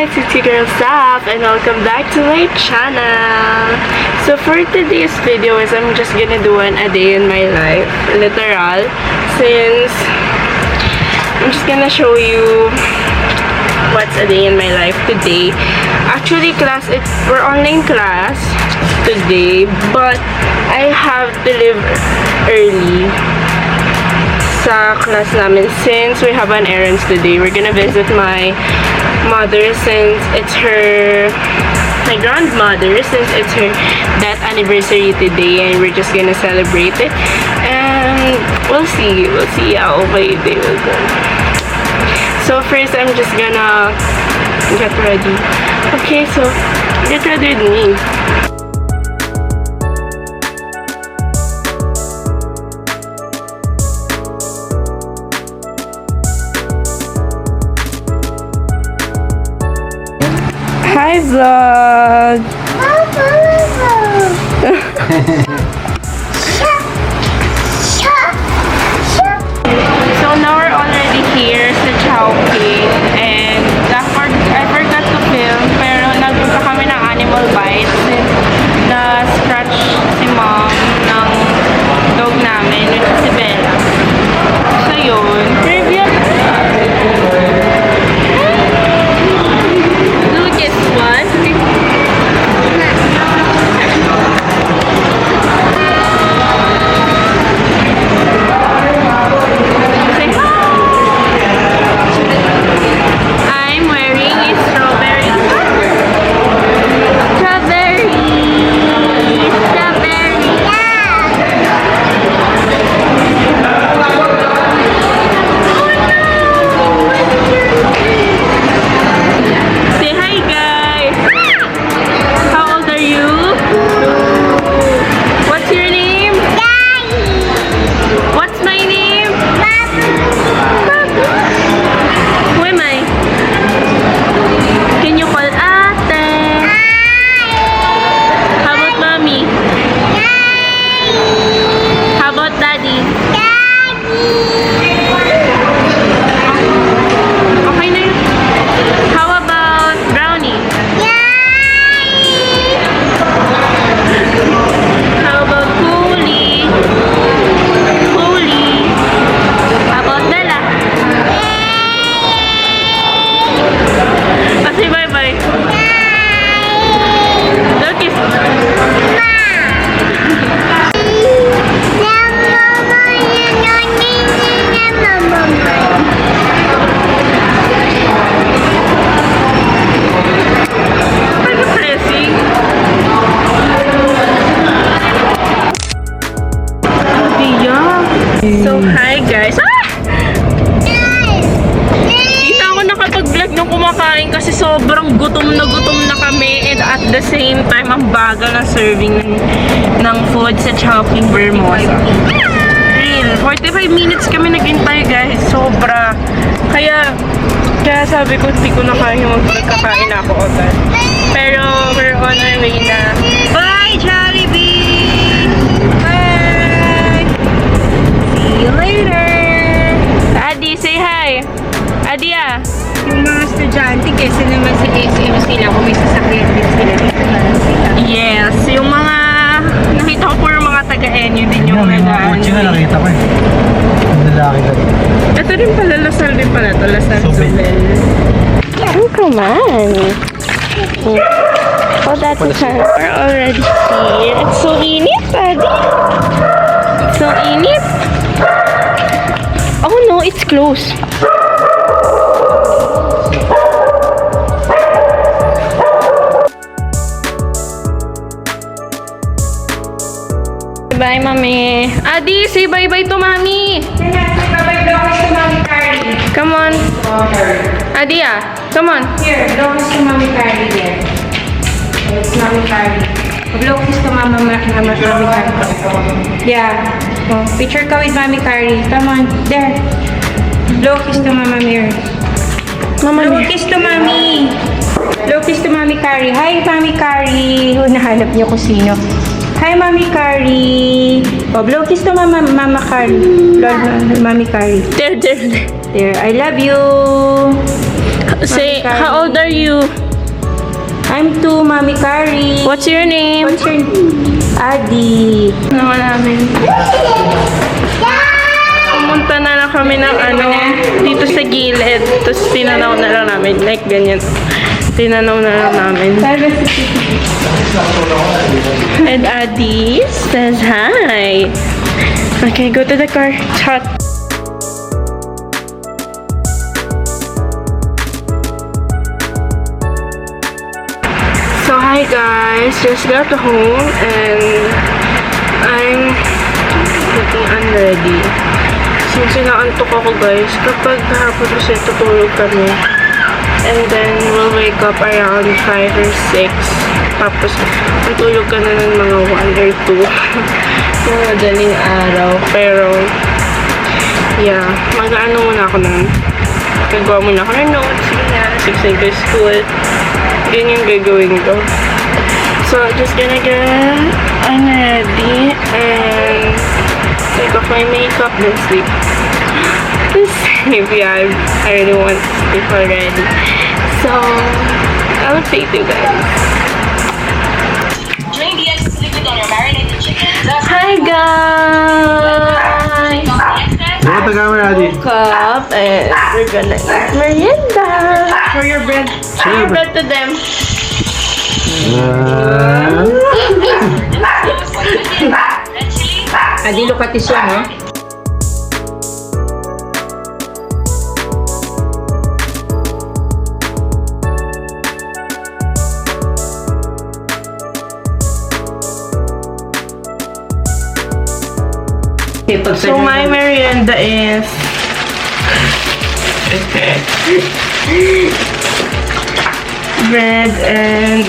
guys, it's your girl Saf and welcome back to my channel. So for today's video is I'm just gonna do a day in my life, literal, since I'm just gonna show you what's a day in my life today. Actually we're online class today, but I have to leave early sa class namin since we have an errands today. We're gonna visit my mother since it's my grandmother since it's her death anniversary today, and we're just gonna celebrate it, and we'll see how my day will go. So first I'm just gonna get ready. Okay, so get ready with me. Hi vlog! So now we're already here sa Chowking, and I forgot to film, pero nagpunta kami ng Animal Bites since na-scratch si mom ng dog namin, which is si Bella. So yun, trivia. So, hi guys! Hindi na ako nakapag-vlog nung kumakain kasi sobrang gutom na kami, and at the same time, ang bagal na serving ng food sa Chowking Vermosa. Real, 45 minutes kami naghintay guys, sobra. Kaya sabi ko, hindi ko na kaya magkakain ako agad. Pero we're on our way na. Bye, Jollibee! Bye! See you later! Adi, say hi! Adia! Yung mga estudyante, kasi naman sa SM sila, kung may sasakyan din sila, Yes, yung mga nakita ko po yung mga taga-NU din yung nag-ano. Kutsi na nakita ko eh. Yung lalaki ka rin. Ito rin pala, Lasal din pala ito. Lasal Sobel. Oh, come on. Oh, that's her. We're already here. It's so init, Adi. It's so init. Oh no, it's closed. Bye, Mami. Adi, say bye-bye to Mami. Bye-bye, Blockies to Mami Carly. Come on. Adi, come on. Here, Blockies to Mami Carly there. It's Mami Carly. Blockies to Mami Carly. Yeah. Oh, picture ka with Mami Carly. Come on. There. Blockies to Mama Mir. Blockies to Mami. Blockies to Mami Carly. Hi, Mami Carly. Nahanap niyo kung sino. Hi, Mami Carly. Oh, blow kiss to Mama Carly. Lord, Mami Carly. There. There, I love you. Say, Kari. how old are you? I'm 2, Mami Kari. What's your name? What's your name? Adi. Naman namin. Pumunta na lang kami ng dito sa gilid. Tapos tinanaw na lang namin. Like ganyan. Tinanaw na lang namin. And Adi says hi. Okay, go to the car. It's hot. So hi guys, just got home and I'm getting unready. Since inaantok ako guys, kapag hapon kasi tutulog kami. And then we'll wake up around 5 or 6. Tapos tutulog ka na ng mga 1 or 2. Yung madaling araw. Pero yeah, mag-ano muna ako nun. Gagawa muna ako ng notes. Sige na, 6 ko school. Yun yung gagawin ko. So, just gonna get ready and take off my makeup and sleep. Yeah, I really want to sleep already. So, I'll update you guys. Drain the excess liquid on your marinated chicken. Hi guys! Look at the camera, Adi. Woke up and we're gonna eat merienda. For your bread. Show your bread to them. Red chili. Adi, look at this one, huh? So my merienda is bread and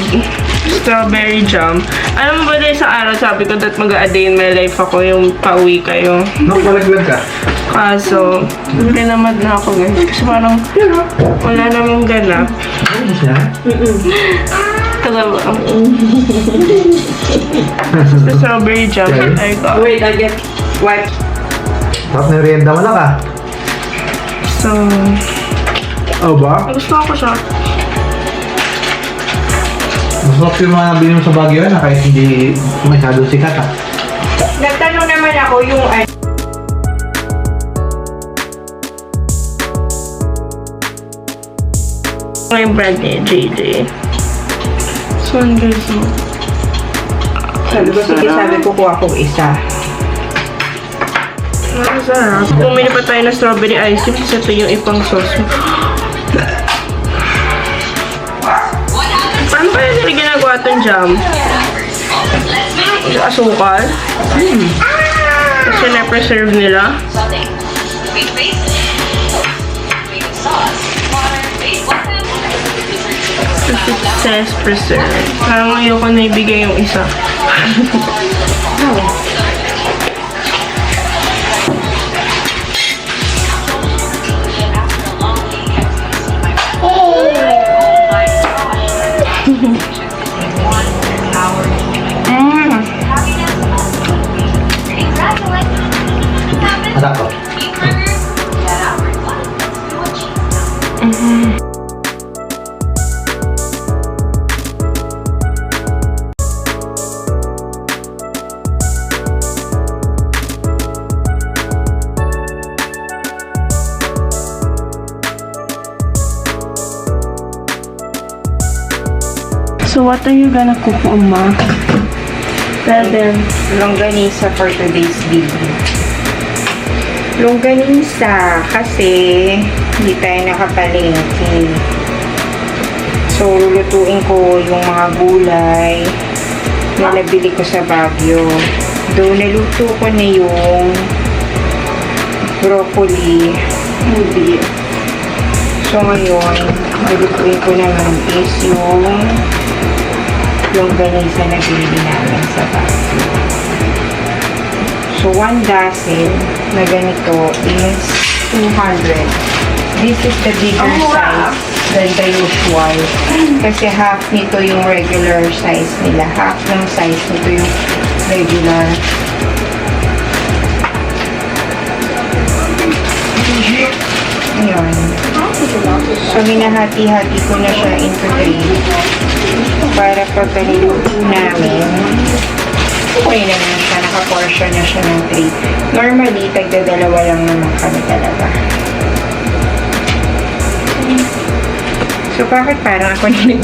strawberry jam. Alam mo ba dahil sa araw sabi ko that mag-a-day in my life ako yung pauwi kayo. Nakapalaglag ka? Kaso, pinamad na ako guys. Kasi parang wala namang ganap. Ano siya? Talaga. The strawberry jam I got. Wait, I'll get what? Tapos merienda mo lang ka. So, Oh ba? gusto ko siya. Masarap yung mga nabili mo sa Baguio na kahit hindi masyado sikat ha. Nagtanong naman ako yung Yung brand ni JJ. So, guys, sabi ko, sige, sabi ko kuha ko isa. masarap. Bumili pa tayo ng strawberry ice cream kasi ito yung ipang sauce mo. Paano kaya nila ginagawa itong jam? Yung asukal? Kasi na-preserve nila. Something. Wheat base. Wheat sauce. Water. Base water. Kasi it says preserve. Parang ayoko na ibigay yung isa. Anak ko. So what are you gonna cook, Mama? Tell them. Longganisa for today's video. Longganisa kasi hindi tayo nakapalengke. So, lulutuin ko yung mga gulay na nabili ko sa Baguio. Doon naluto ko na yung broccoli. Hindi. So, ngayon, lulutuin ko naman is yung longganisa na binili namin sa Baguio. So, 1 dozen na ganito is 200. This is the bigger size than the usual. Kasi half nito yung regular size nila. Half ng size nito yung regular. Ayan. So, hinahati-hati ko na siya into 3 para pagkaliluto namin. Okay naman siya, naka-portion na siya ng 3. Normally, tagdadalawa lang naman kami talaga. So, bakit parang ako na